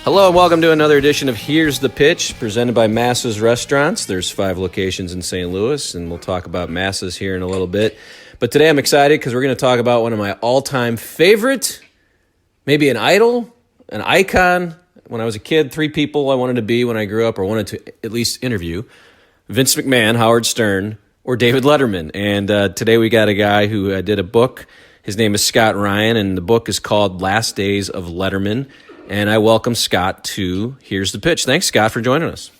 Hello and welcome to another edition of Here's the Pitch, presented by Massa's Restaurants. There's 5 locations in St. Louis, and we'll talk about Massa's here in a little bit. But today I'm excited because we're going to talk about one of my all-time favorite, maybe an idol, an icon. When I was a kid, 3 people I wanted to be when I grew up, or wanted to at least interview: Vince McMahon, Howard Stern, or David Letterman. And today we got a guy who did a book. His name is Scott Ryan, and the book is called Last Days of Letterman. And I welcome Scott to Here's the Pitch. Thanks, Scott, for joining us.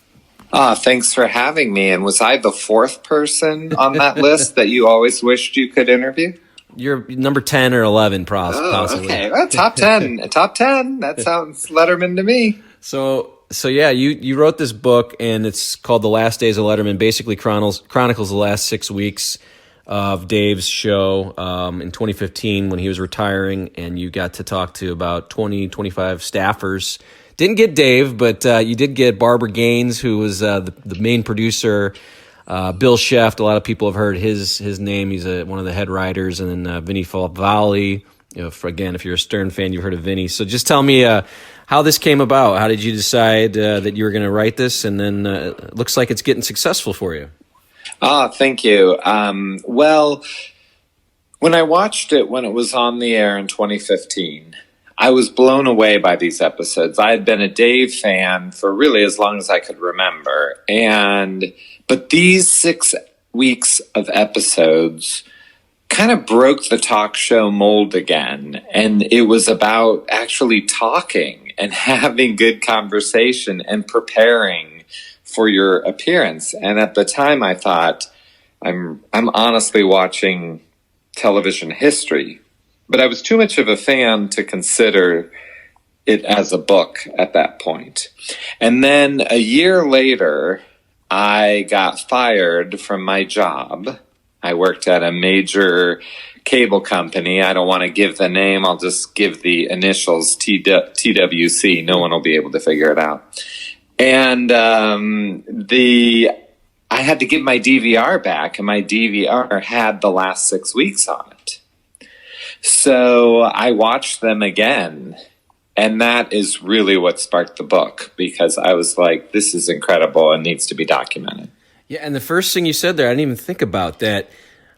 Thanks for having me. And was I the 4th person on that list that you always wished you could interview? You're number 10 or 11, possibly. Okay. Well, top 10. Top 10. That sounds Letterman to me. So yeah, you wrote this book, and it's called The Last Days of Letterman. Basically chronicles the last 6 weeks of Dave's show in 2015 when he was retiring, and you got to talk to about 20, 25 staffers. Didn't get Dave, but you did get Barbara Gaines, who was the main producer, Bill Sheft. A lot of people have heard his name. He's one of the head writers, and then Vinny Falvalli. If you're a Stern fan, you've heard of Vinny. So just tell me how this came about. How did you decide that you were going to write this? And then it looks like it's getting successful for you. Thank you. Well, when I watched it when it was on the air in 2015, I was blown away by these episodes. I had been a Dave fan for really as long as I could remember. But these 6 weeks of episodes kind of broke the talk show mold again. And it was about actually talking and having good conversation and preparing for your appearance. And at the time I thought, I'm honestly watching television history. But I was too much of a fan to consider it as a book at that point. And then a year later, I got fired from my job. I worked at a major cable company. I don't want to give the name. I'll just give the initials TWC. No one will be able to figure it out. And I had to give my DVR back, and my DVR had the last 6 weeks on it. So I watched them again, and that is really what sparked the book, because I was like, this is incredible and needs to be documented. Yeah, and the first thing you said there, I didn't even think about that,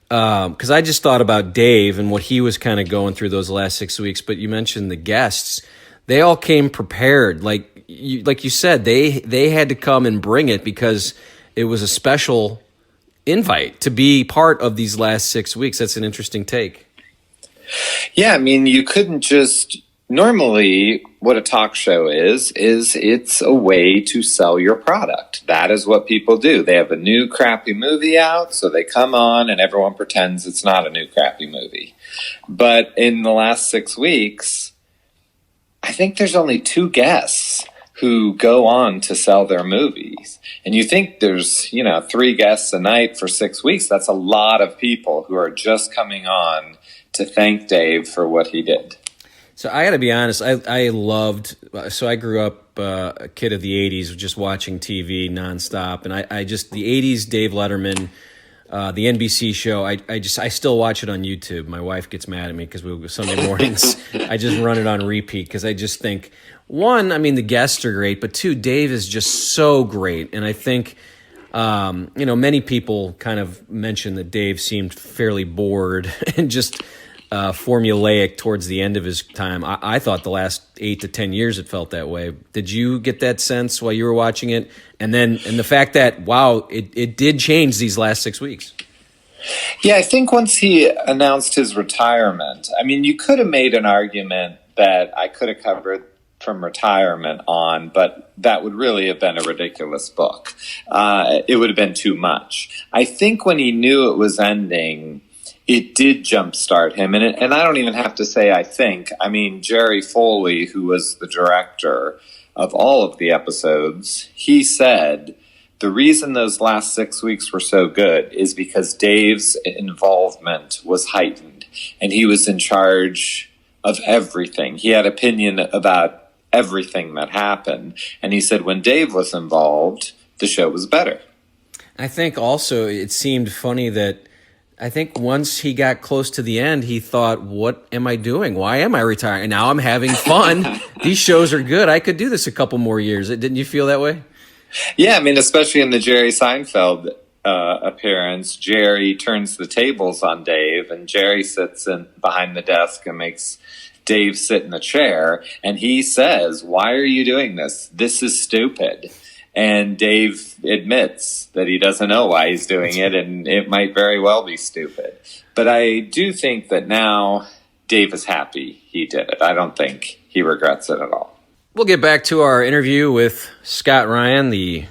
because I just thought about Dave and what he was kind of going through those last 6 weeks, but you mentioned the guests. They all came prepared. Like you said, they had to come and bring it because it was a special invite to be part of these last 6 weeks. That's an interesting take. Yeah, I mean, you couldn't just... Normally, what a talk show is it's a way to sell your product. That is what people do. They have a new crappy movie out, so they come on and everyone pretends it's not a new crappy movie. But in the last 6 weeks, I think there's only 2 guests who go on to sell their movies. And you think there's, 3 guests a night for 6 weeks. That's a lot of people who are just coming on to thank Dave for what he did. So I got to be honest, I grew up a kid of the 80s just watching TV nonstop. And I just, the 80s Dave Letterman, the NBC show, I still watch it on YouTube. My wife gets mad at me because Sunday mornings, I just run it on repeat because I just think, 1, I mean, the guests are great, but 2, Dave is just so great. And I think, many people kind of mentioned that Dave seemed fairly bored and just formulaic towards the end of his time. I thought the last 8 to 10 years it felt that way. Did you get that sense while you were watching it? And the fact that, wow, it did change these last 6 weeks. Yeah, I think once he announced his retirement, I mean, you could have made an argument that I could have covered from retirement on, but that would really have been a ridiculous book. It would have been too much. I think when he knew it was ending, it did jumpstart him. And I don't even have to say I think. I mean, Jerry Foley, who was the director of all of the episodes, he said the reason those last 6 weeks were so good is because Dave's involvement was heightened, and he was in charge of everything. He had opinion about everything that happened. And he said when Dave was involved, the show was better. I think also it seemed funny that I think once he got close to the end, he thought, what am I doing? Why am I retiring? And now I'm having fun. These shows are good. I could do this a couple more years. Didn't you feel that way? Yeah, I mean, especially in the Jerry Seinfeld appearance, Jerry turns the tables on Dave, and Jerry sits behind the desk and makes Dave sit in the chair. And he says, "Why are you doing this? This is stupid." And Dave admits that he doesn't know why he's doing it, and it might very well be stupid. But I do think that now Dave is happy he did it. I don't think he regrets it at all. We'll get back to our interview with Scott Ryan, the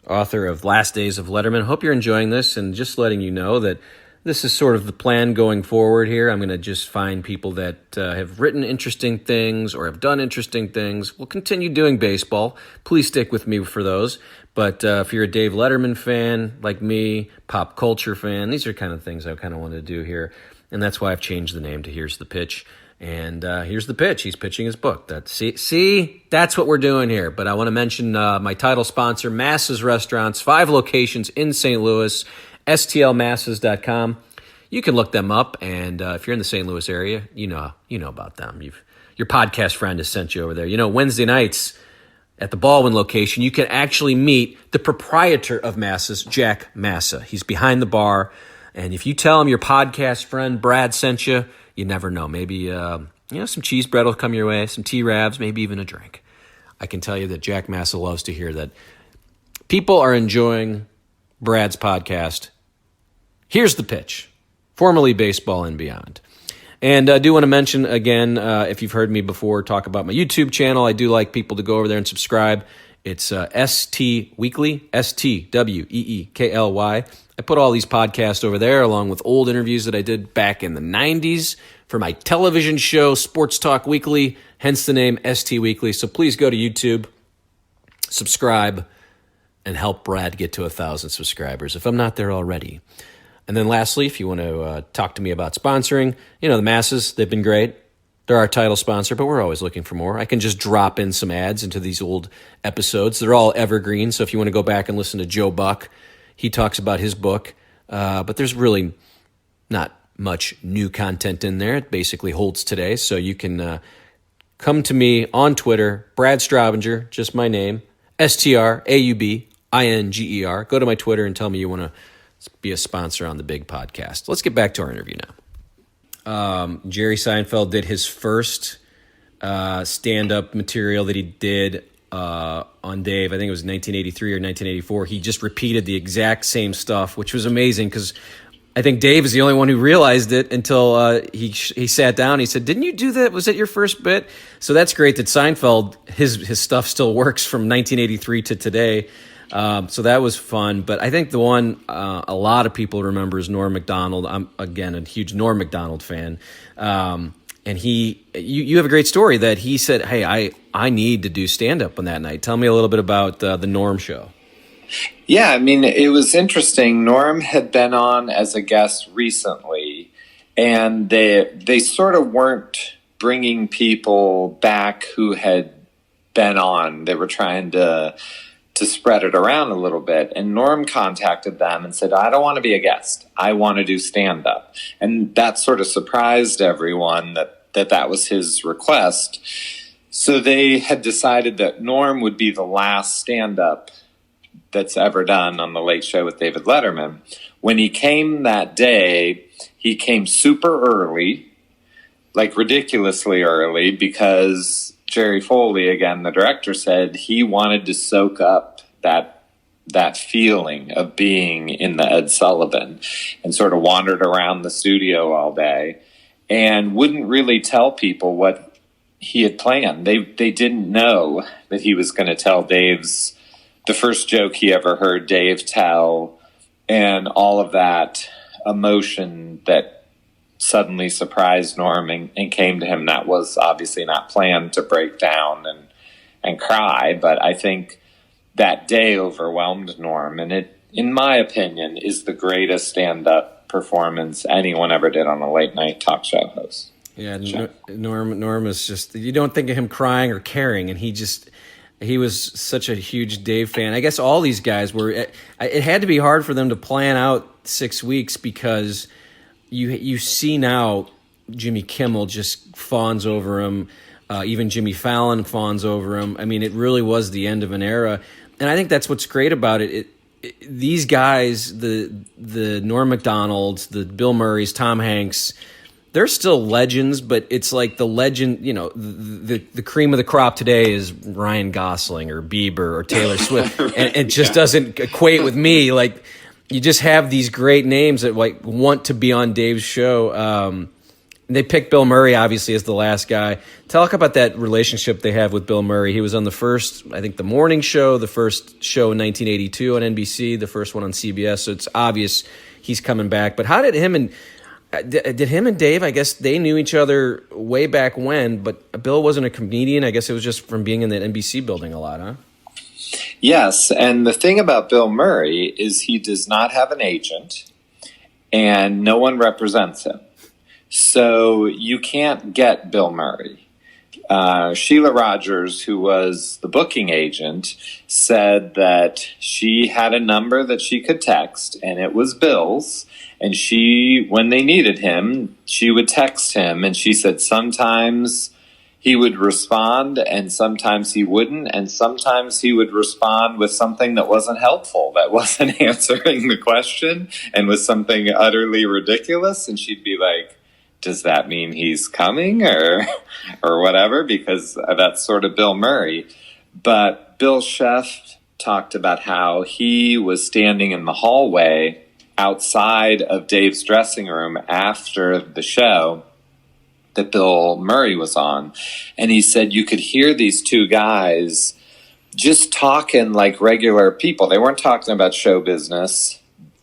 author of Last Days of Letterman. Hope you're enjoying this, and just letting you know that this is sort of the plan going forward here. I'm going to just find people that have written interesting things or have done interesting things. We'll continue doing baseball. Please stick with me for those. But if you're a Dave Letterman fan like me, pop culture fan, these are kind of things I kind of wanted to do here. And that's why I've changed the name to Here's the Pitch. And here's the pitch. He's pitching his book. See, that's what we're doing here. But I want to mention my title sponsor, Massa's Restaurants, 5 locations in St. Louis, stlmasses.com. You can look them up, and if you're in the St. Louis area, you know about them. Your podcast friend has sent you over there. Wednesday nights at the Baldwin location, you can actually meet the proprietor of Massa's, Jack Massa. He's behind the bar, and if you tell him your podcast friend Brad sent you, you never know. Maybe some cheese bread will come your way, some T-Rabs, maybe even a drink. I can tell you that Jack Massa loves to hear that people are enjoying Brad's podcast. Here's the Pitch, formerly Baseball and Beyond. And I do want to mention, again, if you've heard me before talk about my YouTube channel, I do like people to go over there and subscribe. It's ST Weekly, STWEEKLY. I put all these podcasts over there along with old interviews that I did back in the 90s for my television show, Sports Talk Weekly, hence the name ST Weekly. So please go to YouTube, subscribe, and help Brad get to 1,000 subscribers if I'm not there already. And then lastly, if you want to talk to me about sponsoring, the Masses, they've been great. They're our title sponsor, but we're always looking for more. I can just drop in some ads into these old episodes. They're all evergreen, so if you want to go back and listen to Joe Buck, he talks about his book, but there's really not much new content in there. It basically holds today, so you can come to me on Twitter, Brad Straubinger, just my name, STRAUBINGER. Go to my Twitter and tell me you want to be a sponsor on the big podcast. Let's get back to our interview now. Jerry Seinfeld did his first stand-up material that he did on Dave. I think it was 1983 or 1984. He just repeated the exact same stuff, which was amazing because I think Dave is the only one who realized it until he sat down. He said, "Didn't you do that? Was that your first bit?" So that's great that Seinfeld, his stuff still works from 1983 to today. So that was fun. But I think the one a lot of people remember is Norm Macdonald. I'm, again, a huge Norm Macdonald fan. And you have a great story that he said, "Hey, I need to do stand-up on that night." Tell me a little bit about the Norm show. Yeah, I mean, it was interesting. Norm had been on as a guest recently, and they sort of weren't bringing people back who had been on. They were trying to spread it around a little bit. And Norm contacted them and said, "I don't want to be a guest. I want to do stand-up." And that sort of surprised everyone that was his request. So they had decided that Norm would be the last stand-up that's ever done on The Late Show with David Letterman. When he came that day, he came super early, like ridiculously early, because Jerry Foley, again, the director, said he wanted to soak up that feeling of being in the Ed Sullivan, and sort of wandered around the studio all day and wouldn't really tell people what he had planned. They didn't know that he was going to tell the first joke he ever heard Dave tell, and all of that emotion that suddenly surprised Norm and came to him. That was obviously not planned to break down and cry, but I think that day overwhelmed Norm, and it, in my opinion, is the greatest stand-up performance anyone ever did on a late-night talk show host. Yeah, Norm is just, you don't think of him crying or caring, and he was such a huge Dave fan. I guess all these guys were, it had to be hard for them to plan out 6 weeks because you see now Jimmy Kimmel just fawns over him. Even Jimmy Fallon fawns over him. I mean, it really was the end of an era, and I think that's what's great about it. These guys, the Norm Macdonalds, the Bill Murrays, Tom Hanks, they're still legends, but it's like the legend, the cream of the crop today is Ryan Gosling or Bieber or Taylor Swift. And it just doesn't equate with me. Like, you just have these great names that like want to be on Dave's show. They picked Bill Murray, obviously, as the last guy. Talk about that relationship they have with Bill Murray. He was on the first, I think, the morning show, the first show in 1982 on NBC, the first one on CBS. So it's obvious he's coming back. But how did him and Dave, I guess they knew each other way back when, but Bill wasn't a comedian. I guess it was just from being in that NBC building a lot, huh? Yes, and the thing about Bill Murray is he does not have an agent, and no one represents him. So you can't get Bill Murray. Sheila Rogers, who was the booking agent, said that she had a number that she could text, and it was Bill's. And she, when they needed him, she would text him. And she said sometimes he would respond and sometimes he wouldn't. And sometimes he would respond with something that wasn't helpful, that wasn't answering the question, and was something utterly ridiculous. And she'd be like, does that mean he's coming or whatever? Because that's sort of Bill Murray. But Bill Sheff talked about how he was standing in the hallway outside of Dave's dressing room after the show that Bill Murray was on. And he said you could hear these two guys just talking like regular people. They weren't talking about show business.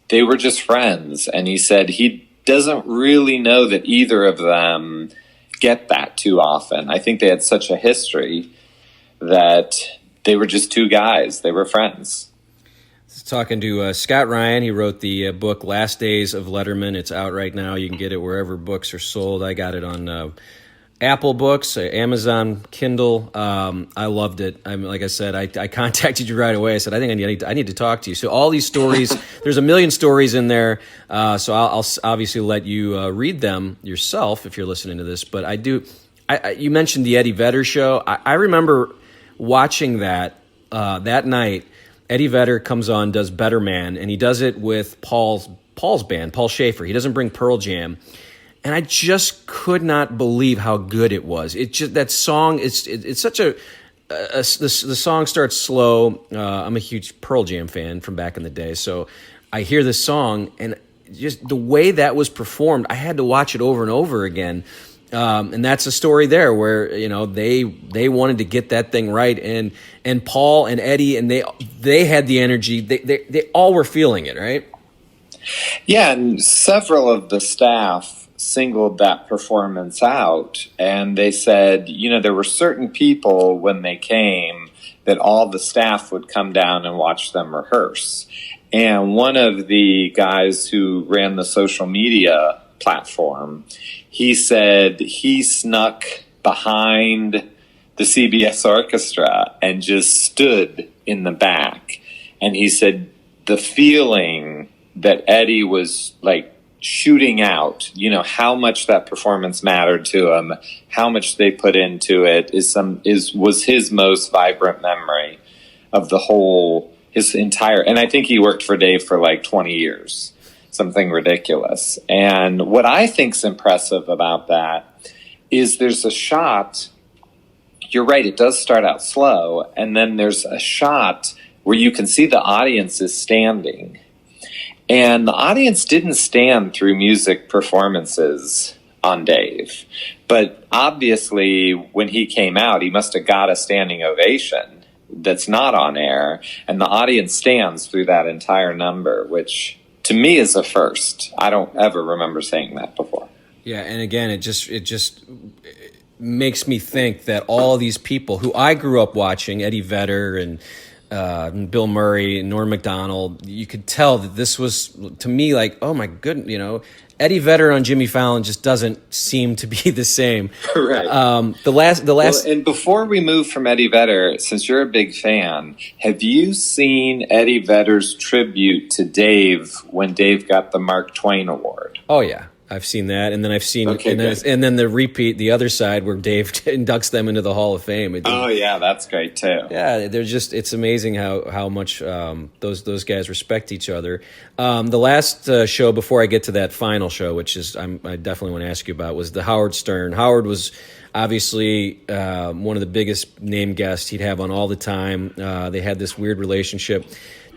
They were just friends. And he said he doesn't really know that either of them get that too often. I think they had such a history that they were just two guys. They were friends. Talking to Scott Ryan. He wrote the book Last Days of Letterman. It's out right now. You can get it wherever books are sold. I got it on Apple Books, Amazon, Kindle. I loved it. Like I said, I contacted you right away. I said, I think I need to talk to you. So all these stories, there's a million stories in there. So I'll obviously let you read them yourself if you're listening to this. But you mentioned the Eddie Vedder show. I remember watching that night. Eddie Vedder comes on, does Better Man, and he does it with Paul's band, Paul Schaefer. He doesn't bring Pearl Jam. And I just could not believe how good it was. It just, that song, it's such the song starts slow. I'm a huge Pearl Jam fan from back in the day. So I hear this song, and just the way that was performed, I had to watch it over and over again. And that's a story there where, they wanted to get that thing right. And Paul and Eddie, and they had the energy. They all were feeling it, right? Yeah, and several of the staff singled that performance out, and they said, there were certain people when they came that all the staff would come down and watch them rehearse. And one of the guys who ran the social media platform, he said he snuck behind the CBS orchestra and just stood in the back. And he said the feeling that Eddie was like shooting out, how much that performance mattered to him, how much they put into it was his most vibrant memory of his entire, and I think he worked for Dave for like 20 years. Something ridiculous. And what I think's impressive about that is there's a shot, you're right, it does start out slow, and then there's a shot where you can see the audience is standing. And the audience didn't stand through music performances on Dave. But obviously, when he came out, he must have got a standing ovation that's not on air, and the audience stands through that entire number, which to me is a first. I don't ever remember saying that before. Yeah, and again, it just makes me think that all these people who I grew up watching, Eddie Vedder and Bill Murray and Norm Macdonald, you could tell that this was, to me, like, oh my goodness, Eddie Vedder on Jimmy Fallon just doesn't seem to be the same. Right. The last. Well, and before we move from Eddie Vedder, since you're a big fan, have you seen Eddie Vedder's tribute to Dave when Dave got the Mark Twain Award? Oh yeah, I've seen that, and then I've seen, Okay, and then the repeat, the other side where Dave inducts them into the Hall of Fame. Oh yeah, that's great too. Yeah, they're just, it's amazing how much those guys respect each other. The last show before I get to that final show, which is I definitely want to ask you about, was the Howard Stern. Howard was obviously one of the biggest name guests he'd have on all the time. They had this weird relationship.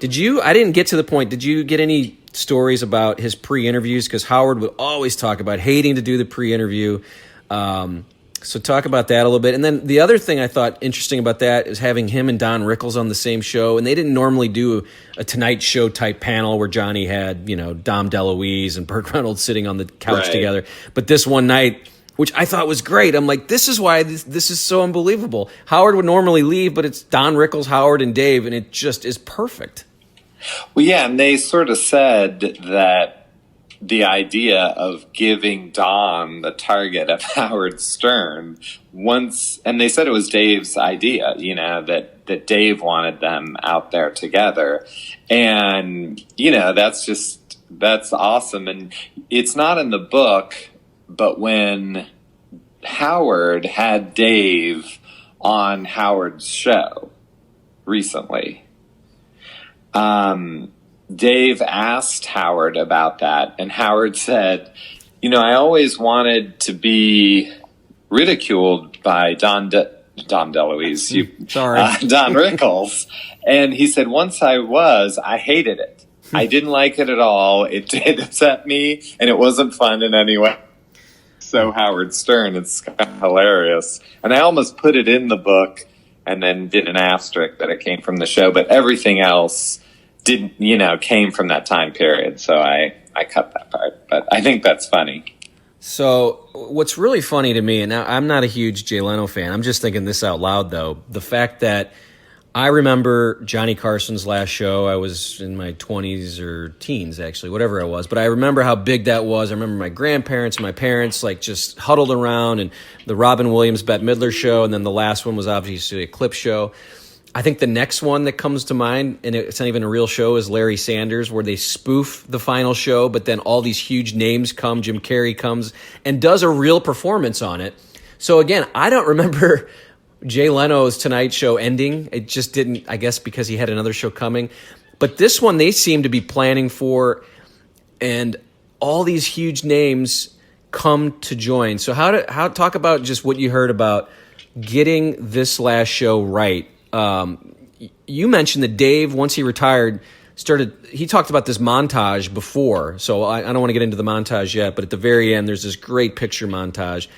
I didn't get to the point, did you get any stories about his pre-interviews? Because Howard would always talk about hating to do the pre-interview. So talk about that a little bit. And then the other thing I thought interesting about that is having him and Don Rickles on the same show. And they didn't normally do a Tonight Show type panel where Johnny had, Dom DeLuise and Burt Reynolds sitting on the couch together. But this one night, which I thought was great, I'm like, this is why this is so unbelievable. Howard would normally leave, but it's Don Rickles, Howard, and Dave, and it just is perfect. Well, yeah, and they sort of said that the idea of giving Don the target of Howard Stern and they said it was Dave's idea, that Dave wanted them out there together. And, that's awesome. And it's not in the book, but when Howard had Dave on Howard's show recently, Dave asked Howard about that, and Howard said, I always wanted to be ridiculed by Don DeLuise, Don Rickles. And he said, once I hated it. I didn't like it at all. It did upset me, and it wasn't fun in any way. So Howard Stern, it's hilarious. And I almost put it in the book and then did an asterisk that it came from the show, but everything else came from that time period. So I cut that part, but I think that's funny. So what's really funny to me, and I'm not a huge Jay Leno fan, I'm just thinking this out loud though, the fact that I remember Johnny Carson's last show. I was in my 20s or teens, actually, whatever I was. But I remember how big that was. I remember my grandparents and my parents just huddled around, and the Robin Williams, Bette Midler show, and then the last one was obviously a clip show. I think the next one that comes to mind, and it's not even a real show, is Larry Sanders, where they spoof the final show, but then all these huge names come. Jim Carrey comes and does a real performance on it. So again, I don't remember Jay Leno's Tonight Show ending. It just didn't, I guess, because he had another show coming. But this one they seem to be planning for, and all these huge names come to join. So how talk about just what you heard about getting this last show right. You mentioned that Dave, once he retired, he talked about this montage before. So I don't want to get into the montage yet, but at the very end, there's this great picture montage.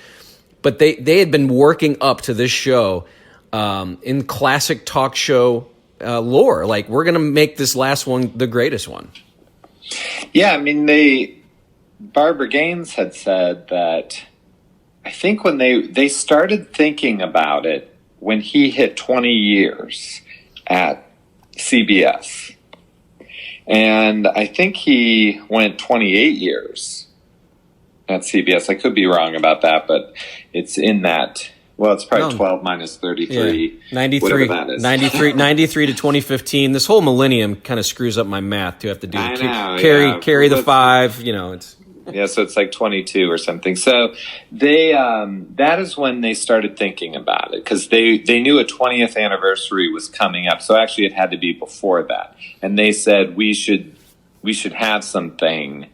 But they had been working up to this show in classic talk show lore. Like, we're going to make this last one the greatest one. Yeah, I mean, Barbara Gaines had said that I think when they started thinking about it when he hit 20 years at CBS. And I think he went 28 years at CBS. I could be wrong about that, but it's in that. Well, it's probably 12 minus 33. Yeah. 93, that is. 93 to 2015. This whole millennium kind of screws up my math to have to do. I know, carry the 5. It's. Yeah, so it's like 22 or something. So that is when they started thinking about it, because they knew a 20th anniversary was coming up. So actually, it had to be before that, and they said we should have something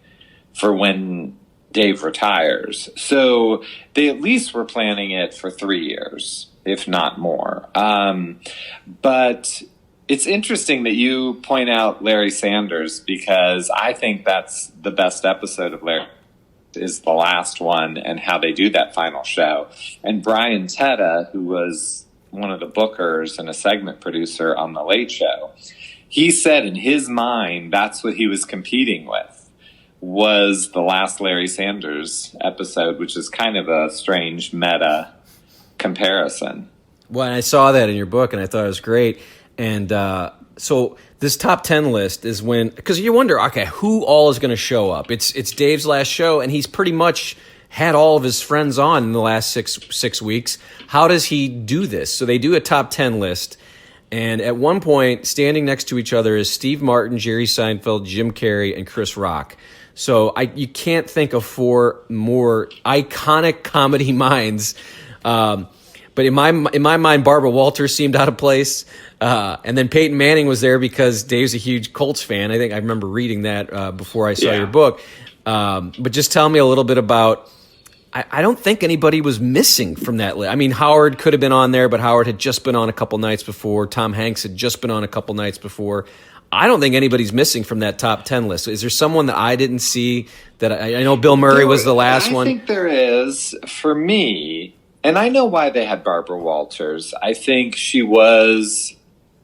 for when Dave retires. So they at least were planning it for 3 years, if not more. But it's interesting that you point out Larry Sanders, because I think that's the best episode of Larry is the last one, and how they do that final show. And Brian Teta, who was one of the bookers and a segment producer on The Late Show, he said in his mind that's what he was competing with, was the last Larry Sanders episode, which is kind of a strange meta comparison. Well, I saw that in your book, and I thought it was great. And so this top 10 list is when, because you wonder, okay, who all is going to show up? It's Dave's last show, and he's pretty much had all of his friends on in the last six weeks. How does he do this? So they do a top 10 list, and at one point, standing next to each other is Steve Martin, Jerry Seinfeld, Jim Carrey, and Chris Rock. So you can't think of four more iconic comedy minds. But in my mind, Barbara Walters seemed out of place. And then Peyton Manning was there because Dave's a huge Colts fan. I think I remember reading that before I saw your book. But just tell me a little bit about. I don't think anybody was missing from that list. I mean, Howard could have been on there, but Howard had just been on a couple nights before. Tom Hanks had just been on a couple nights before. I don't think anybody's missing from that top 10 list. Is there someone that I didn't see that I know Bill Murray was the last one? I think there is. For me, and I know why they had Barbara Walters. I think she was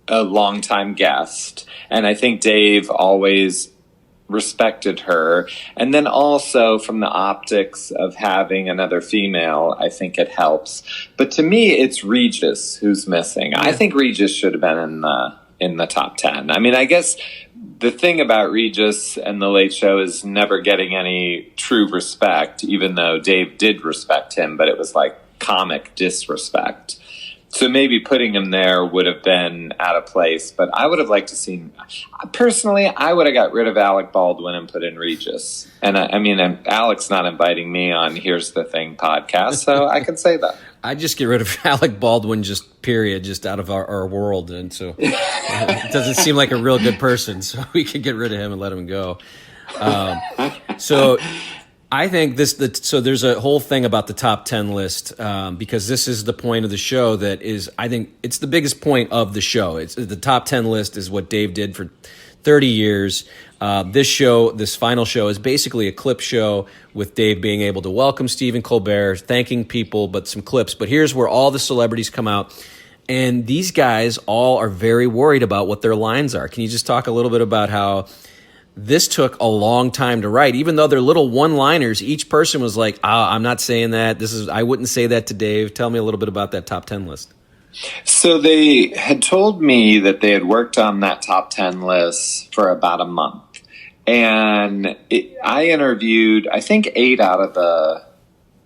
a longtime guest, and I think Dave always respected her. And then also from the optics of having another female, I think it helps. But to me, it's Regis who's missing. I think Regis should have been in the top 10. I mean, I guess the thing about Regis and The Late Show is never getting any true respect, even though Dave did respect him, but it was like comic disrespect. So maybe putting him there would have been out of place, but I would have liked to see. Personally, I would have got rid of Alec Baldwin and put in Regis. And I mean, Alec's not inviting me on Here's the Thing podcast, so I can say that. I'd just get rid of Alec Baldwin, just period, just out of our world. And so it doesn't seem like a real good person, so we could get rid of him and let him go. So I think so there's a whole thing about the top 10 list because this is the point of the show that is, I think it's the biggest point of the show. It's the top 10 list is what Dave did for 30 years. This final show is basically a clip show with Dave being able to welcome Stephen Colbert, thanking people, but some clips. But here's where all the celebrities come out. And these guys all are very worried about what their lines are. Can you just talk a little bit about how this took a long time to write, even though they're little one-liners? Each person was like, I'm not saying that. I wouldn't say that to Dave. Tell me a little bit about that top 10 list. So they had told me that they had worked on that top 10 list for about a month. And I interviewed, I think, 8 out of the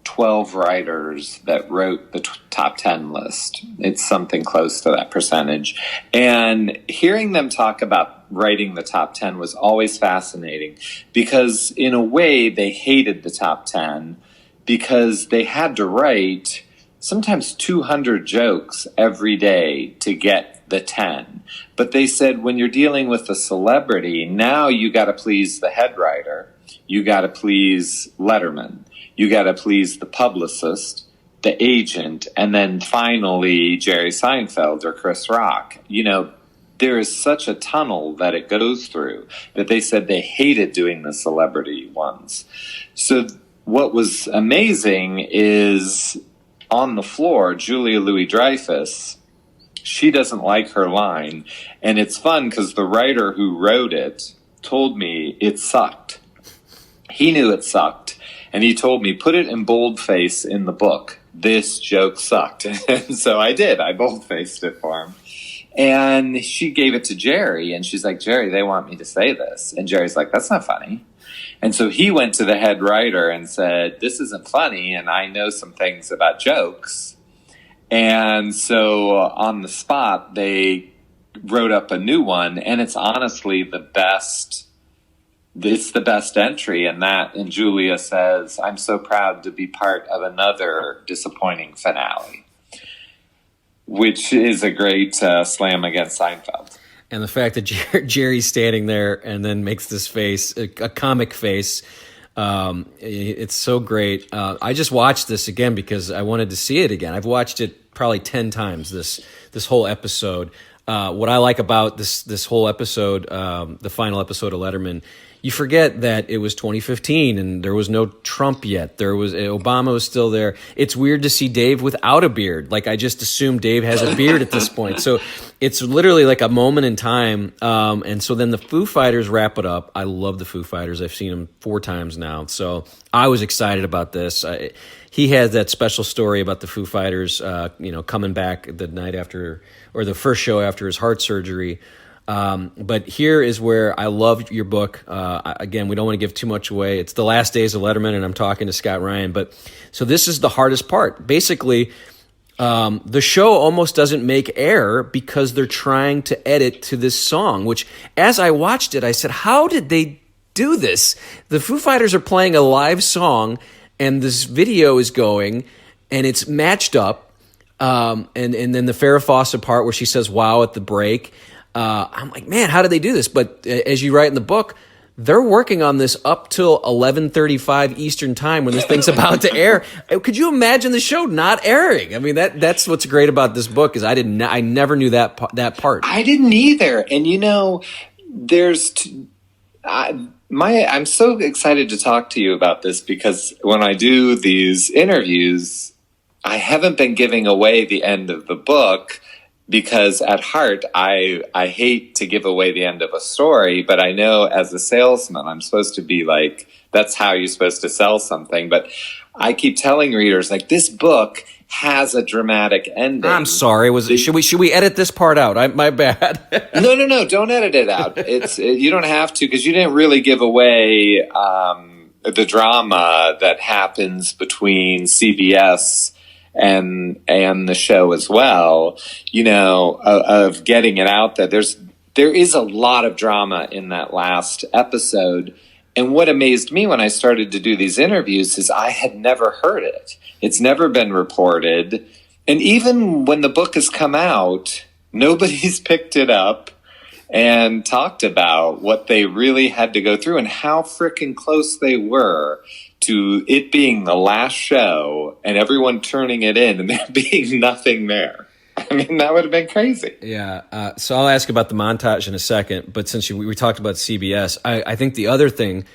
12 writers that wrote the top 10 list. It's something close to that percentage. And hearing them talk about writing the top 10 was always fascinating because in a way they hated the top 10 because they had to write sometimes 200 jokes every day to get the 10. But they said when you're dealing with a celebrity, now you got to please the head writer. You got to please Letterman. You got to please the publicist, the agent, and then finally Jerry Seinfeld or Chris Rock. You know, there is such a tunnel that it goes through that they said they hated doing the celebrity ones. So what was amazing is on the floor, Julia Louis-Dreyfus, she doesn't like her line. And it's fun because the writer who wrote it told me it sucked. He knew it sucked. And he told me, put it in boldface in the book. This joke sucked. And so I did. I boldfaced it for him. And she gave it to Jerry. And she's like, Jerry, they want me to say this. And Jerry's like, that's not funny. And so he went to the head writer and said, this isn't funny. And I know some things about jokes. And so on the spot, they wrote up a new one. And it's honestly the best. It's the best entry in that. And Julia says, I'm so proud to be part of another disappointing finale, which is a great slam against Seinfeld. And the fact that Jerry's standing there and then makes this face, a comic face, it's so great. I just watched this again because I wanted to see it again. I've watched it probably 10 times, this whole episode. What I like about this whole episode, the final episode of Letterman, you forget that it was 2015 and there was no Trump yet. Obama was still there. It's weird to see Dave without a beard. Like I just assume Dave has a beard at this point. So it's literally like a moment in time. And so then the Foo Fighters wrap it up. I love the Foo Fighters. I've seen them 4 times now. So I was excited about this. He had that special story about the Foo Fighters, coming back the night after, or the first show after his heart surgery. But here is where I love your book. Again, we don't want to give too much away. It's the last days of Letterman, and I'm talking to Scott Ryan. But so this is the hardest part. Basically, the show almost doesn't make air because they're trying to edit to this song, which as I watched it, I said, how did they do this? The Foo Fighters are playing a live song, and this video is going, and it's matched up. And then the Farrah Fawcett part where she says "wow" at the break. I'm like, man, how did they do this? But as you write in the book, they're working on this up till 11:35 Eastern time when this thing's about to air. Could you imagine the show not airing? I mean, that's what's great about this book is I never knew that part. I didn't either. And I'm so excited to talk to you about this because when I do these interviews, I haven't been giving away the end of the book because at heart, I hate to give away the end of a story, but I know as a salesman, I'm supposed to be like, that's how you're supposed to sell something. But I keep telling readers, like, this book has a dramatic ending. I'm sorry. Should we edit this part out? My bad. No. Don't edit it out. You don't have to because you didn't really give away the drama that happens between CBS and the show as well, of getting it out there. There is a lot of drama in that last episode. And what amazed me when I started to do these interviews is I had never heard it. It's never been reported. And even when the book has come out, nobody's picked it up and talked about what they really had to go through and how freaking close they were to it being the last show and everyone turning it in and there being nothing there. I mean, that would have been crazy. Yeah. So I'll ask about the montage in a second, but since we talked about CBS, I think the other thing,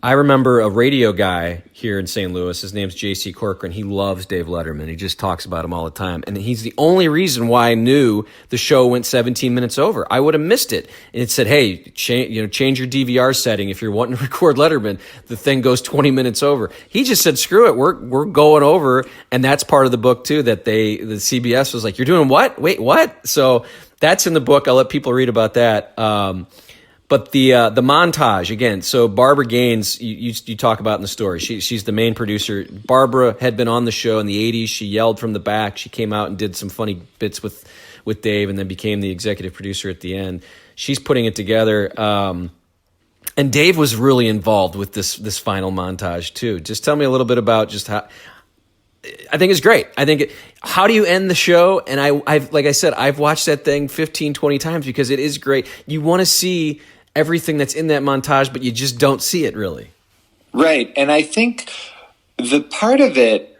I remember a radio guy here in St. Louis, his name's J.C. Corcoran. He loves Dave Letterman. He just talks about him all the time. And he's the only reason why I knew the show went 17 minutes over. I would have missed it. And it said, hey, change your DVR setting. If you're wanting to record Letterman, the thing goes 20 minutes over. He just said, screw it. We're going over. And that's part of the book too, that the CBS was like, you're doing what? Wait, what? So that's in the book. I'll let people read about that. But the montage again. So Barbara Gaines, you talk about in the story. She's the main producer. Barbara had been on the show in the '80s. She yelled from the back. She came out and did some funny bits with Dave, and then became the executive producer at the end. She's putting it together. And Dave was really involved with this final montage too. Just tell me a little bit about just how. I think it's great. How do you end the show? And I've like I said, I've watched that thing 15, 20 times because it is great. You want to see everything that's in that montage, but you just don't see it really. Right. And I think the part of it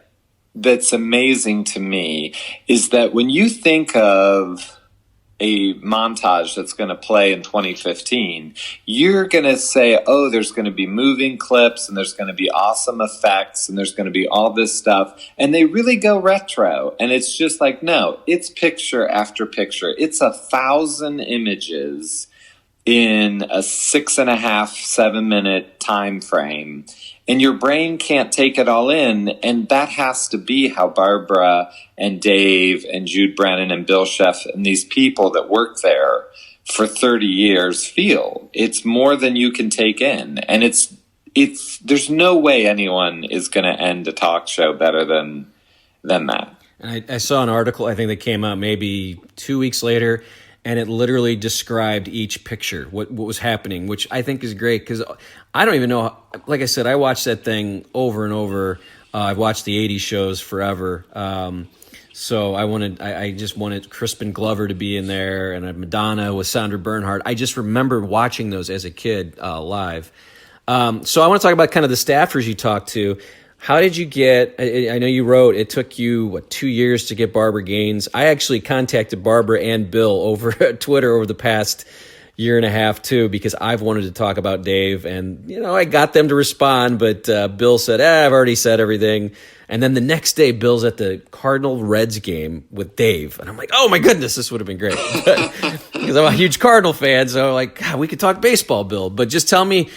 that's amazing to me is that when you think of a montage that's going to play in 2015, you're going to say, oh, there's going to be moving clips and there's going to be awesome effects and there's going to be all this stuff. And they really go retro. And it's just like, no, it's picture after picture. It's 1,000 images in a 6.5, 7 minute time frame. And your brain can't take it all in. And that has to be how Barbara and Dave and Jude Brennan and Bill Sheff and these people that work there for 30 years feel. It's more than you can take in. And there's no way anyone is going to end a talk show better than that. And I saw an article, I think that came out maybe 2 weeks later, and it literally described each picture, what was happening, which I think is great because I don't even know. Like I said, I watched that thing over and over. I've watched the 80s shows forever. So I just wanted Crispin Glover to be in there and Madonna with Sandra Bernhard. I just remember watching those as a kid live. So I want to talk about kind of the staffers you talked to. How did you get, I know you wrote, it took you, 2 years to get Barbara Gaines. I actually contacted Barbara and Bill over Twitter over the past year and a half too, because I've wanted to talk about Dave and, I got them to respond, but Bill said, I've already said everything. And then the next day, Bill's at the Cardinal Reds game with Dave. And I'm like, oh my goodness, this would have been great. Because I'm a huge Cardinal fan. So I'm like, God, we could talk baseball, Bill. But just tell me,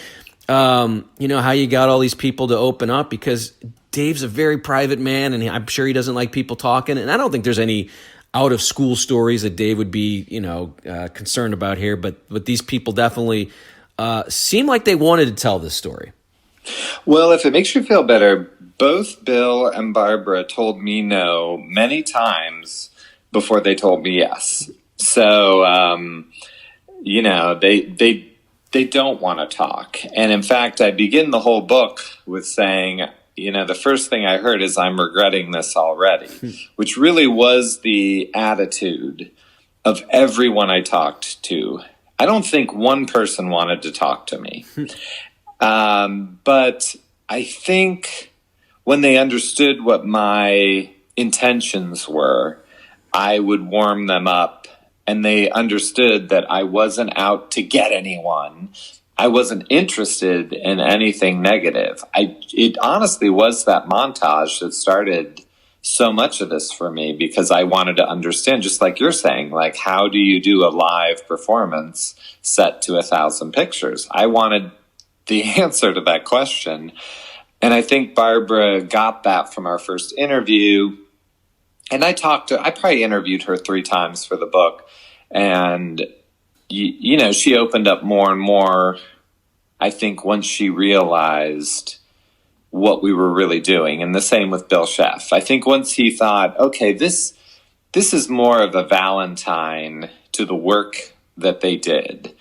how you got all these people to open up, because Dave's a very private man and I'm sure he doesn't like people talking. And I don't think there's any out of school stories that Dave would be, concerned about here. But these people definitely seem like they wanted to tell this story. Well, if it makes you feel better, both Bill and Barbara told me no many times before they told me yes. So, they don't want to talk. And in fact, I begin the whole book with saying, the first thing I heard is, I'm regretting this already, which really was the attitude of everyone I talked to. I don't think one person wanted to talk to me. But I think when they understood what my intentions were, I would warm them up, and they understood that I wasn't out to get anyone. I wasn't interested in anything negative. It honestly was that montage that started so much of this for me, because I wanted to understand, just like you're saying, like, how do you do a live performance set to 1,000 pictures? I wanted the answer to that question. And I think Barbara got that from our first interview. And I probably interviewed her 3 times for the book. And, she opened up more and more, I think, once she realized what we were really doing. And the same with Bill Sheff. I think once he thought, okay, this is more of a Valentine to the work that they did,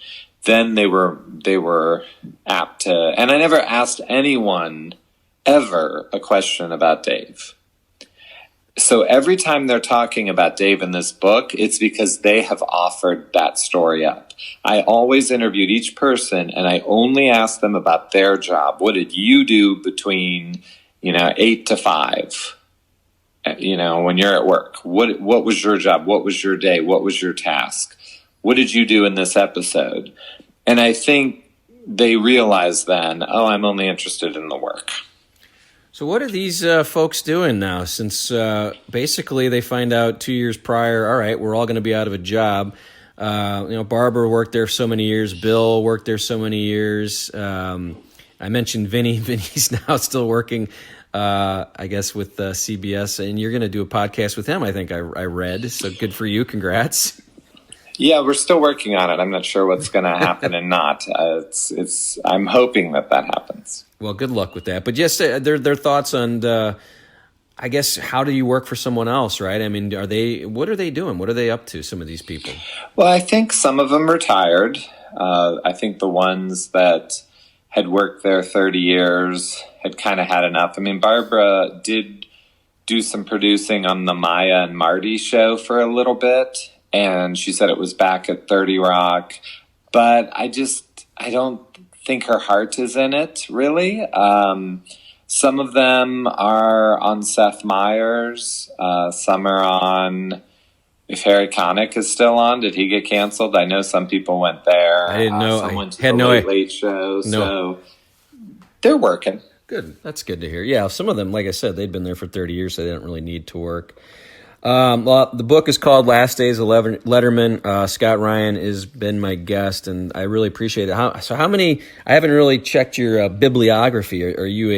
then they were apt to. And I never asked anyone ever a question about Dave. So every time they're talking about Dave in this book, it's because they have offered that story up. I always interviewed each person, and I only asked them about their job. What did you do between, 8 to 5? When you're at work, what was your job? What was your day? What was your task? What did you do in this episode? And I think they realized then, I'm only interested in the work. So what are these folks doing now, since basically they find out 2 years prior, all right, we're all going to be out of a job. Barbara worked there so many years. Bill worked there so many years. I mentioned Vinny. Vinny's now still working, I guess, with CBS. And you're going to do a podcast with him, I think I read. So good for you. Congrats. Yeah, we're still working on it. I'm not sure what's going to happen and not. I'm hoping that happens. Well, good luck with that. But just their thoughts on, I guess, how do you work for someone else, right? I mean, what are they doing? What are they up to, some of these people? Well, I think some of them retired. I think the ones that had worked there 30 years had kind of had enough. I mean, Barbara did do some producing on the Maya and Marty show for a little bit, and she said it was back at 30 Rock. But I don't think her heart is in it, really. Some of them are on Seth Meyers. Some are on, if Harry Connick is still on, did he get canceled? I know some people went there. I didn't know. Some went to the Late Show. No. So they're working. Good. That's good to hear. Yeah, some of them, like I said, they'd been there for 30 years, so they didn't really need to work. Well, the book is called Last Days of Letterman. Scott Ryan has been my guest, and I really appreciate it. How many? I haven't really checked your bibliography. Are you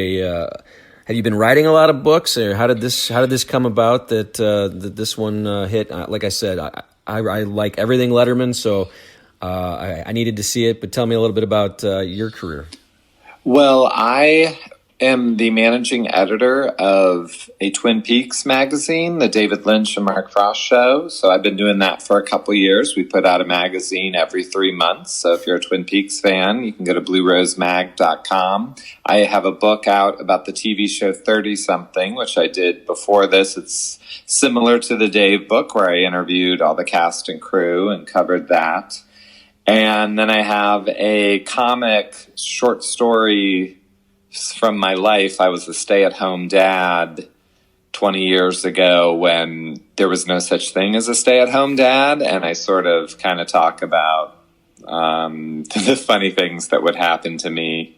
have you been writing a lot of books, or how did this come about that this one hit? Like I said, I like everything Letterman, so I needed to see it. But tell me a little bit about your career. Well, I am the managing editor of a Twin Peaks magazine, the David Lynch and Mark Frost show. So I've been doing that for a couple years. We put out a magazine every 3 months. So if you're a Twin Peaks fan, you can go to bluerosemag.com. I have a book out about the TV show 30-something, which I did before this. It's similar to the Dave book, where I interviewed all the cast and crew and covered that. And then I have a comic short story from my life. I was a stay-at-home dad 20 years ago when there was no such thing as a stay-at-home dad, and I sort of kind of talk about the funny things that would happen to me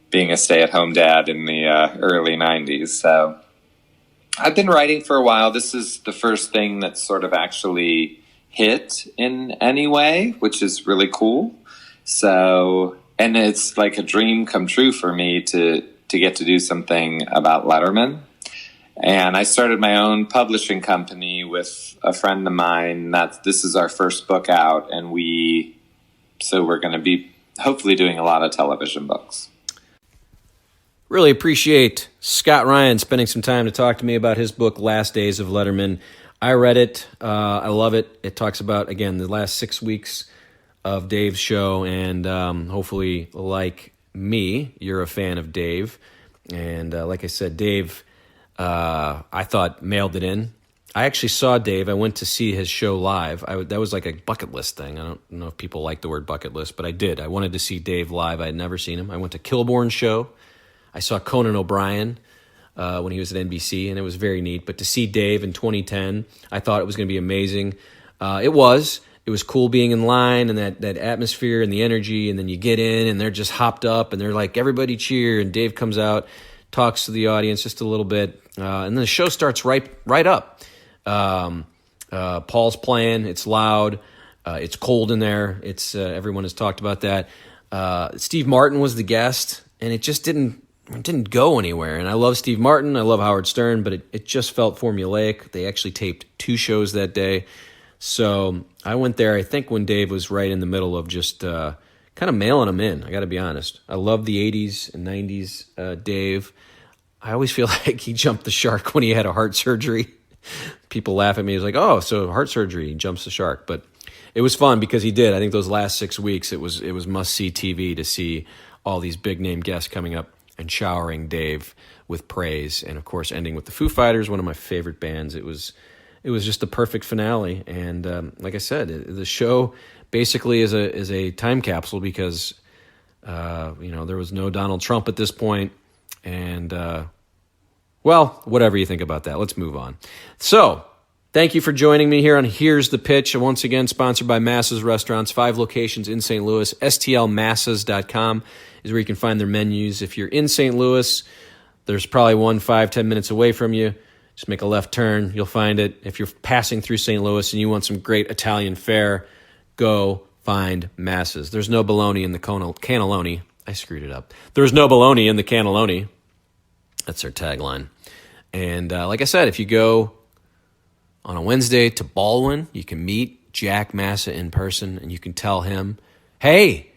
being a stay-at-home dad in the early 90s. So I've been writing for a while. This is the first thing that sort of actually hit in any way, which is really cool. So, and it's like a dream come true for me to get to do something about Letterman. And I started my own publishing company with a friend of mine. This is our first book out, and we're going to be hopefully doing a lot of television books. Really appreciate Scott Ryan spending some time to talk to me about his book, Last Days of Letterman. I read it. I love it. It talks about, again, the last 6 weeks of Dave's show, and hopefully, like me, you're a fan of Dave. And like I said, Dave, I thought nailed it in. I actually saw Dave. I went to see his show live. That was like a bucket list thing. I don't know if people like the word bucket list, but I did. I wanted to see Dave live. I had never seen him. I went to Kilborn's show. I saw Conan O'Brien when he was at NBC, and it was very neat. But to see Dave in 2010, I thought it was going to be amazing. It was. It was cool being in line and that atmosphere and the energy, and then you get in and they're just hopped up and they're like, everybody cheer, and Dave comes out, talks to the audience just a little bit, and then the show starts right up. Paul's playing, it's loud, it's cold in there, it's everyone has talked about that. Steve Martin was the guest, and it just didn't go anywhere. And I love Steve Martin, I love Howard Stern, but it just felt formulaic. They actually taped 2 shows that day. So I went there, I think, when Dave was right in the middle of just kind of mailing them in. I got to be honest. I love the 80s and 90s Dave. I always feel like he jumped the shark when he had a heart surgery. People laugh at me. It's like, oh, so heart surgery, he jumps the shark. But it was fun because he did. I think those last 6 weeks, it was must-see TV to see all these big-name guests coming up and showering Dave with praise. And, of course, ending with the Foo Fighters, one of my favorite bands. It was just the perfect finale, and like I said, the show basically is a time capsule because there was no Donald Trump at this point, and well, whatever you think about that, let's move on. So, thank you for joining me here on Here's the Pitch, once again sponsored by Massa's Restaurants, 5 locations in St. Louis. STLMassas.com is where you can find their menus. If you're in St. Louis, there's probably one 5-10 minutes away from you. Just make a left turn. You'll find it. If you're passing through St. Louis and you want some great Italian fare, go find Massa's. There's no bologna in the cannelloni. I screwed it up. There's no bologna in the cannelloni. That's their tagline. And like I said, if you go on a Wednesday to Baldwin, you can meet Jack Massa in person, and you can tell him, hey,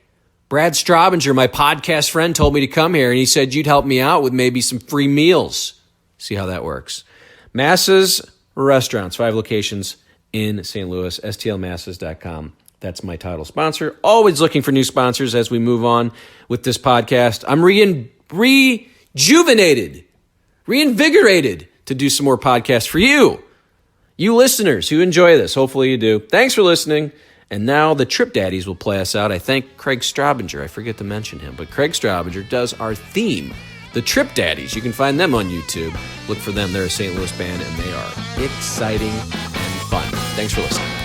Brad Straubinger, my podcast friend, told me to come here, and he said you'd help me out with maybe some free meals. See how that works. Massa's Restaurants, 5 locations in St. Louis, STLMassas.com. That's my title sponsor. Always looking for new sponsors as we move on with this podcast. I'm reinvigorated to do some more podcasts for you listeners who enjoy this. Hopefully you do. Thanks for listening. And now the Trip Daddies will play us out. I thank Craig Straubinger. I forget to mention him, but Craig Straubinger does our theme. The Trip Daddies, you can find them on YouTube. Look for them. They're a St. Louis band, and they are exciting and fun. Thanks for listening.